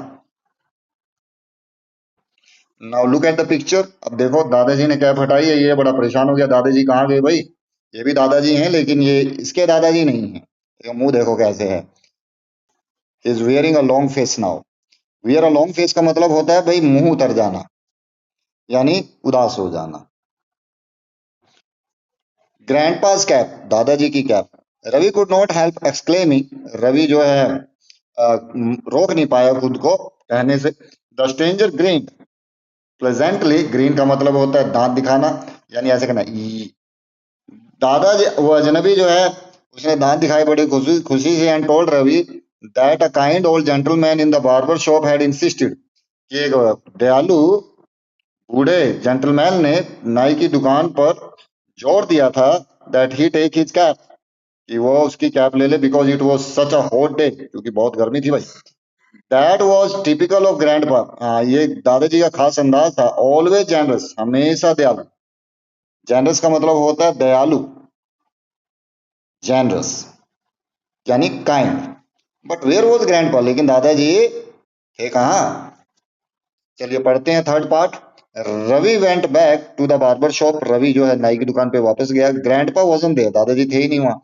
Now look at the picture, अब देखो दादाजी ने कैप हटाई है, ये बड़ा परेशान हो गया. दादाजी कहाँ गए भाई, ये भी दादाजी हैं लेकिन ये इसके दादाजी नहीं है. ये मुंह देखो कैसे है. Is wearing a long face now. Wear a long face का मतलब होता है भाई मुंह उतर जाना, यानी उदास हो जाना. ग्रैंडपास कैप, दादाजी की कैप. Ravi could not help exclaiming, Ravi जो है रोक नहीं पाया खुद को कहने से. The stranger grin pleasantly, grin का मतलब होता है दांत दिखाना, यानी ऐसे करना ई. दादाजी वो अजनबी जो है उसने दांत दिखाए बड़ी खुशी खुशी से. And told Ravi that a kind old gentleman in the barber shop had insisted, कि एक दयालु बूढ़े जेंटलमैन ने नाई की दुकान पर जोर दिया था that he take his cap, कि वो उसकी कैप ले ले, because it was such a hot day, क्योंकि बहुत गर्मी थी भाई. That was typical of grandpa, हाँ ये दादाजी का खास अंदाज था. ऑलवेज जेनरस, हमेशा दयालु. जेनरस का मतलब होता है दयालु, जेनरस यानी kind. But where was grandpa, लेकिन दादाजी थे कहाँ. चलिए पढ़ते हैं third part. Ravi went back to the barber shop, Ravi जो है नाई की दुकान पे वापस गया. ग्रैंडपा वाजंट देयर, दादाजी थे ही नहीं वहां.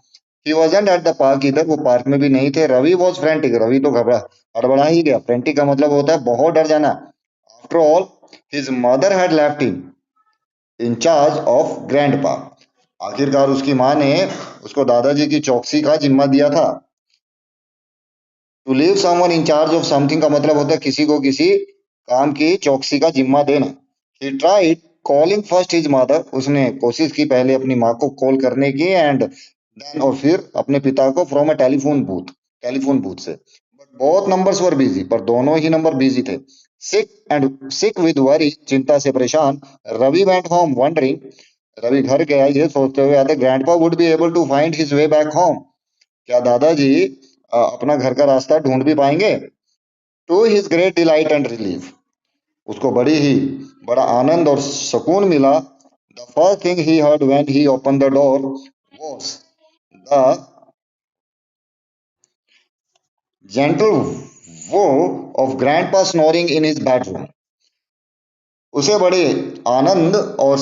He wasn't at the park, इधर वो पार्क में भी नहीं थे. रवि वॉज फ्रेंटिक, रवि तो घबरा हड़बड़ा ही गया. फ्रेंटिक का मतलब होता है बहुत डर जाना. After all his mother had left him in charge of grandpa, आखिरकार उसकी माँ ने उसको दादाजी की चौकसी का जिम्मा दिया था. To leave someone in charge of something का मतलब होता है किसी को किसी काम की चौकसी का जिम्मा देना. He tried calling first his mother, उसने कोशिश की पहले अपनी माँ को कॉल करने की. एंड देन, और फिर अपने पिता को, फ्रॉम अ टेलीफोन बूथ से. बोथ नंबर्स वर बिजी, पर दोनों ही नंबर बिजी थे। सिक विद वरी, चिंता से परेशान, Ravi went home wondering, Ravi घर गया ये सोचते हुए आते grandpa would be able to find his way back home, क्या दादाजी अपना घर का रास्ता ढूंढ भी पाएंगे। To his great delight and relief, उसको बड़ा आनंद और सुकून मिला। The first thing he heard when he open the door was the gentle वो of grandpa snoring in his bedroom. उसे बड़े आनंद और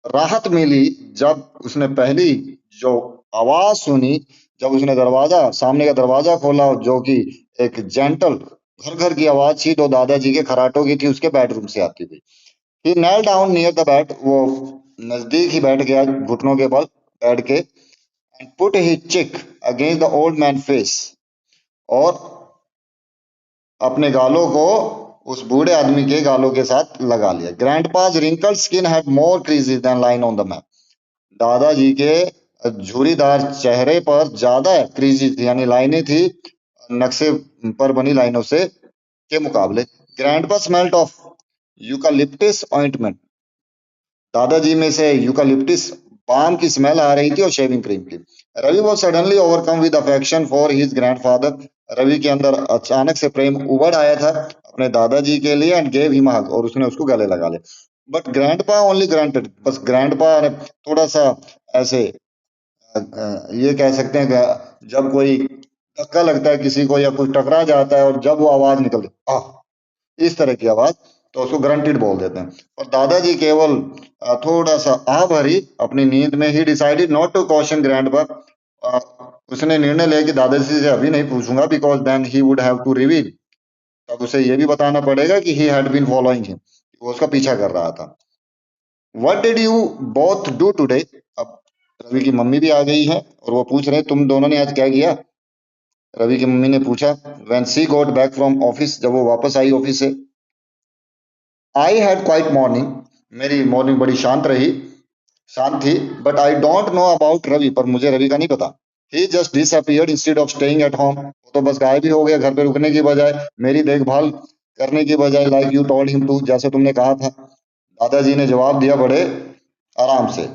राहत मिली जब उसने पहली जो आवाज सुनी, जब उसने दरवाजा सामने का दरवाजा खोला, जो कि एक जेंटल घर घर की आवाज थी, तो दादाजी के खराटों की थी, उसके बेडरूम से आती थी। ही knelt down near the bed, वो नजदीक ही बैठ गया घुटनों के बल बेड के, एंड पुट हिज चिक against the old man face, और अपने गालों को उस बूढ़े आदमी के गालों के साथ लगा लिया। Grandpa's wrinkled skin had more creases than line on the map, दादाजी के झुर्रीदार चेहरे पर ज्यादा क्रीजेस यानी लाइनें थी नक्शे पर बनी लाइनों से के मुकाबले। ग्रैंडपा स्मेल्ट ऑफ यूकालिप्टिस ऑइंटमेंट, दादाजी में से यूकालिप्टिस पाम की स्मेल आ रही थी और शेविंग क्रीम की। Ravi was suddenly overcome with affection for his grandfather, Ravi के अंदर अचानक से प्रेम उबड़ आया था अपने दादाजी के लिए, एंड गेव हिम हग, और उसने उसको गले लगा लिया। बट ग्रैंडपा ओनली ग्रांटेड, बस ग्रैंडपा ने थोड़ा सा ऐसे ये कह सकते हैं कि जब कोई धक्का लगता है किसी को या कुछ टकरा जाता है और जब वो आवाज निकलती इस तरह की आवाज, तो उसको ग्रंटेड बोल देते हैं। और दादाजी केवल थोड़ा सा आ भरी अपनी नींद में ही decided not to caution grandpa, उसने निर्णय लिया कि दादाजी से अभी नहीं पूछूंगा, because then he would have to reveal, तब उसे ये भी बताना पड़ेगा कि he had been following him, वो उसका पीछा कर रहा था। What did you both do today, अब रवि की मम्मी भी आ गई है और वो पूछ रहे हैं तुम दोनों ने आज क्या किया। रवि की मम्मी ने पूछा। When she got back from office, जब वो वापस आई ऑफिस से। आई हैड क्वाइट मॉर्निंग, मेरी मॉर्निंग बड़ी शांत थी। But I don't know about Ravi, पर मुझे रवि का नहीं पता। He just disappeared instead of staying at home, वो तो बस गायब ही हो गया घर पे रुकने की बजाय, मेरी देखभाल करने की बजाय, like you told him to, जैसे तुमने कहा था, दादाजी ने जवाब दिया बड़े आराम से।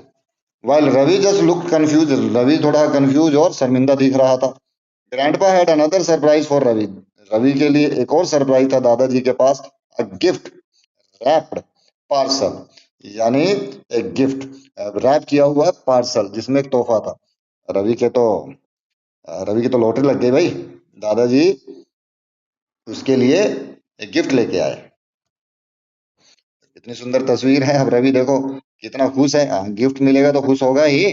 While Ravi just look confuse, रवि थोड़ा कंफ्यूज और शर्मिंदा दिख रहा था। Grandpa had another surprise for Ravi, Ravi के लिए एक और सरप्राइज था दादाजी के पास। अ गिफ्ट रैप्ड पार्सल, यानी एक गिफ्ट रैप किया हुआ पार्सल जिसमें एक तोहफा था। रवि के तो रवि की तो लॉटरी लग गई भाई, दादाजी उसके लिए एक गिफ्ट लेके आए। इतनी सुंदर तस्वीर है, अब रवि देखो कितना खुश है, गिफ्ट मिलेगा तो खुश होगा ही।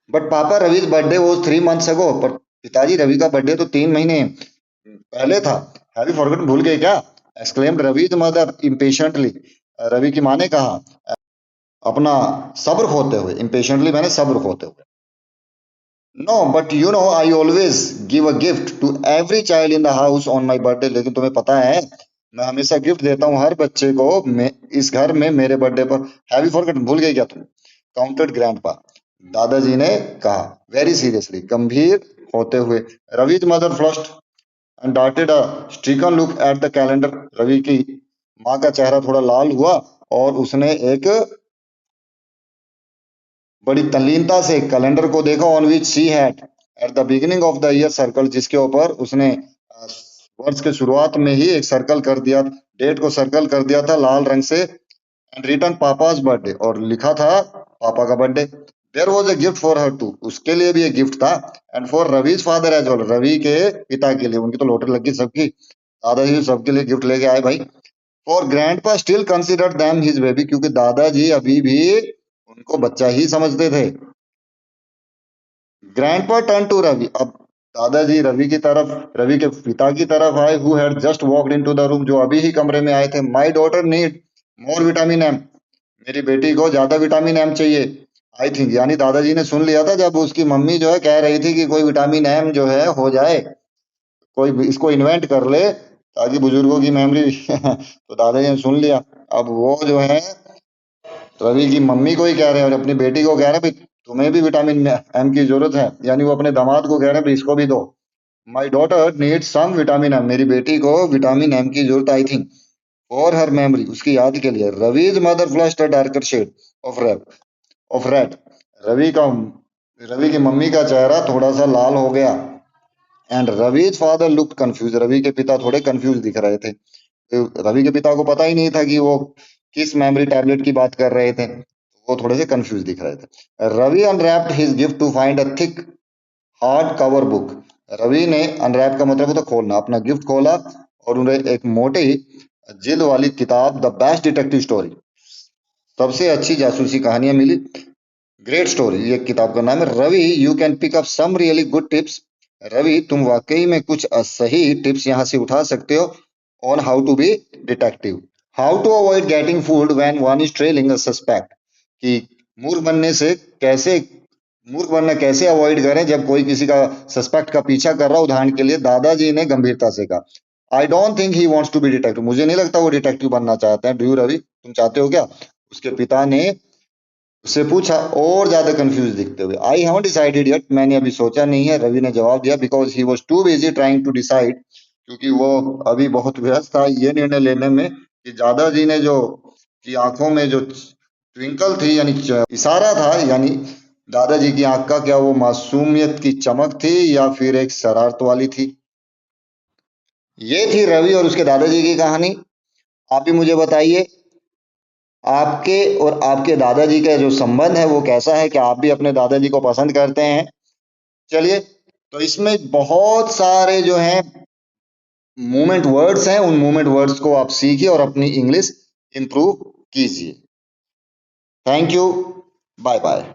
बट पापा रवि's बर्थडे was 3 months ago, पर पिताजी रवि का बर्थडे तो 3 महीने पहले था। हैव यू फॉरगॉटन, भूल गए क्या, एक्सक्लेम्ड रवि's मदर impatiently, रवि की माँ ने कहा अपना सब्र खोते हुए, impatiently मैंने सब्र खोते हुए। No but you know I always give a gift to every child in the house on my birthday, लेकिन तुम्हें पता है मैं हमेशा गिफ्ट देता हूँ हर बच्चे को इस घर में मेरे बर्थडे पर। हैव यू फॉरगॉटन, भूल गए क्या तुम, काउंटेड ग्रैंडपा, दादाजी ने कहा वेरी सीरियसली, गंभीर होते हुए। Ravi's mother flushed and darted a stricken look at the calendar, Ravi की माँ का चेहरा थोड़ा लाल हुआ और उसने एक बड़ी तल्लीनता से कैलेंडर को देखा, on which she had at the beginning of the year circle, जिसके ऊपर उसने वर्ष के शुरुआत में ही एक सर्कल कर दिया, डेट को सर्कल कर दिया था लाल रंग से, एंड रिटन पापाज बर्थडे, और लिखा था पापा का birthday. There was a gift for her too, उसके लिए भी एक गिफ्ट था, and for Ravi's father as well, Ravi के पिता के लिए, उनकी तो लॉटरी लगी सबकी, दादाजी सबके लिए गिफ्ट लेके आए भाई। For grandpa still considered them his baby, क्योंकि दादाजी अभी भी उनको बच्चा ही समझते थे। ग्रैंडपा टर्न टू रवि, अब दादाजी रवि की तरफ, रवि के पिता की तरफ आए, who had just walked into the room, जो अभी ही कमरे में आए थे। My daughter need more vitamin M, मेरी बेटी को ज्यादा विटामिन एम चाहिए। आई थिंक, यानी दादाजी ने सुन लिया था जब उसकी मम्मी जो है कह रही थी कि कोई विटामिन एम जो है हो जाए, कोई इसको इन्वेंट कर ले ताकि बुजुर्गों की मेमोरी तो दादाजी ने सुन लिया। अब वो जो है रवि की मम्मी को ही कह रहे हैं और अपनी बेटी को कह रहे हैं तुम्हें भी विटामिन एम की जरूरत है। यानी वो अपने दामाद को कह रहे हैं भी इसको भी दो। My daughter needs some vitamin M, मेरी बेटी को विटामिन एम की जरूरत I think for her memory, उसकी याद के लिए। Ravi's mother flushed a darker shade of red, Ravi का रवि की मम्मी का चेहरा थोड़ा सा लाल हो गया। And Ravi's father looked confuse, Ravi के पिता थोड़े कंफ्यूज दिख रहे थे। तो रवि के पिता को पता ही नहीं था कि वो किस मेमोरी टैबलेट की बात कर रहे थे, वो थोड़े से कंफ्यूज दिख रहे थे। Ravi unwrapped his gift to find a thick hard cover book, Ravi ने अनरैप का मतलब होता है खोलना, अपना गिफ्ट खोला और उन्हें एक मोटी जिल्द वाली किताब द बेस्ट डिटेक्टिव स्टोरी, सबसे अच्छी जासूसी कहानियां मिली, ग्रेट स्टोरी, ये किताब का नाम है। Ravi you can pick up some really good tips, Ravi तुम वाकई में कुछ सही टिप्स यहाँ से उठा सकते हो on how to be detective. How to avoid getting fooled when one is trailing a suspect, कि मूर्ख बनने से कैसे मूर्ख बनना कैसे अवॉइड करें जब कोई किसी का सस्पेक्ट का पीछा कर रहा है। उदाहरण के लिए दादाजी ने गंभीरता से कहा, I don't think he wants to be detective, मुझे नहीं लगता वो डिटेक्टिव बनना चाहते हैं। डू यू रवि, तुम चाहते हो क्या? उसके पिता ने उससे पूछा और ज्यादा कंफ्यूज दिखते हुए। आई हैवंट डिसाइडेड येट, मैंने अभी सोचा नहीं है, रवि ने जवाब दिया। Because he was too busy trying to decide, क्योंकि वो अभी बहुत व्यस्त था ये निर्णय लेने में कि दादाजी ने जो की आंखों में जो ट्विंकल थी यानी इशारा था, यानी दादाजी की आंख का क्या वो मासूमियत की चमक थी या फिर एक शरारत वाली थी। ये थी रवि और उसके दादाजी की कहानी। आप भी मुझे बताइए आपके और आपके दादाजी का जो संबंध है वो कैसा है, क्या आप भी अपने दादाजी को पसंद करते हैं? चलिए, तो इसमें बहुत सारे जो हैं मूवमेंट वर्ड्स हैं, उन मूवमेंट वर्ड्स को आप सीखिए और अपनी इंग्लिश इंप्रूव कीजिए। Thank you, bye bye.